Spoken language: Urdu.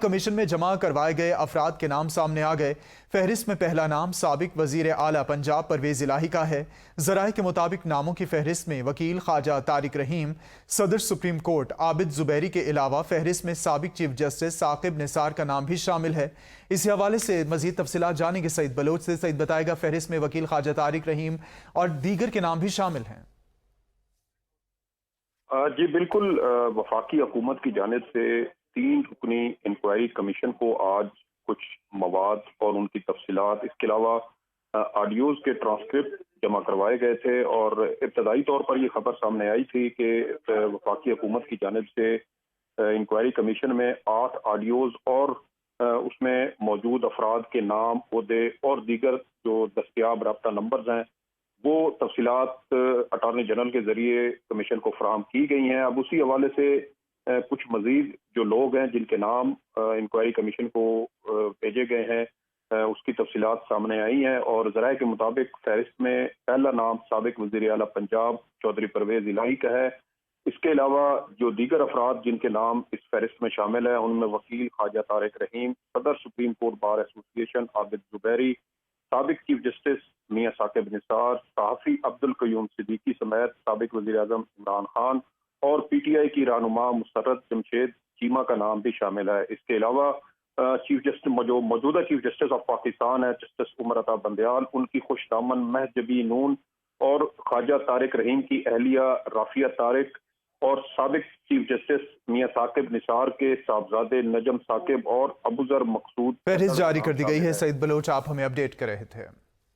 کمیشن میں جمع کروائے گئے افراد کے نام سامنے آ گئے۔ فہرست میں پہلا نام سابق وزیر اعلیٰ پنجاب پرویز الہی کا ہے۔ ذرائع کے مطابق ناموں کی فہرست میں وکیل خواجہ طارق رحیم، صدر سپریم کورٹ عابد زبیری کے علاوہ فہرست میں سابق چیف جسٹس ثاقب نثار کا نام بھی شامل ہے۔ اسی حوالے سے مزید تفصیلات جانیں گے سعید بلوچ سے۔ سعید بتائے گا فہرست میں وکیل خواجہ طارق رحیم اور دیگر کے نام بھی شامل ہیں۔ جی بالکل، وفاقی حکومت کی جانب سے 3 رکنی انکوائری کمیشن کو آج کچھ مواد اور ان کی تفصیلات، اس کے علاوہ آڈیوز کے ٹرانسکرپٹ جمع کروائے گئے تھے، اور ابتدائی طور پر یہ خبر سامنے آئی تھی کہ وفاقی حکومت کی جانب سے انکوائری کمیشن میں 8 آڈیوز اور اس میں موجود افراد کے نام، عہدے اور دیگر جو دستیاب رابطہ نمبرز ہیں وہ تفصیلات اٹارنی جنرل کے ذریعے کمیشن کو فراہم کی گئی ہیں۔ اب اسی حوالے سے کچھ مزید جو لوگ ہیں جن کے نام انکوائری کمیشن کو بھیجے گئے ہیں اس کی تفصیلات سامنے آئی ہیں، اور ذرائع کے مطابق فہرست میں پہلا نام سابق وزیر اعلیٰ پنجاب چودھری پرویز الہی کا ہے۔ اس کے علاوہ جو دیگر افراد جن کے نام اس فہرست میں شامل ہیں ان میں وکیل خواجہ طارق رحیم، صدر سپریم کورٹ بار ایسوسی ایشن عابد زبیری، سابق چیف جسٹس میاں ثاقب نثار، صحافی عبد القیوم صدیقی سمیت سابق وزیر اعظم عمران خان اور پی ٹی آئی کی رہنما مسرت جمشید چیمہ کا نام بھی شامل ہے۔ اس کے علاوہ چیف جسٹس جو موجودہ چیف جسٹس آف پاکستان ہے جسٹس عمر عطا بندیال، ان کی خوش دامن مہجبی نون اور خواجہ طارق رحیم کی اہلیہ رافیہ طارق اور سابق چیف جسٹس میاں ثاقب نثار کے صاحبزادے نجم ثاقب اور ابوذر مقصود فہرست جاری کر دی گئی ہے۔ سعید بلوچ آپ ہمیں اپڈیٹ کر رہے تھے۔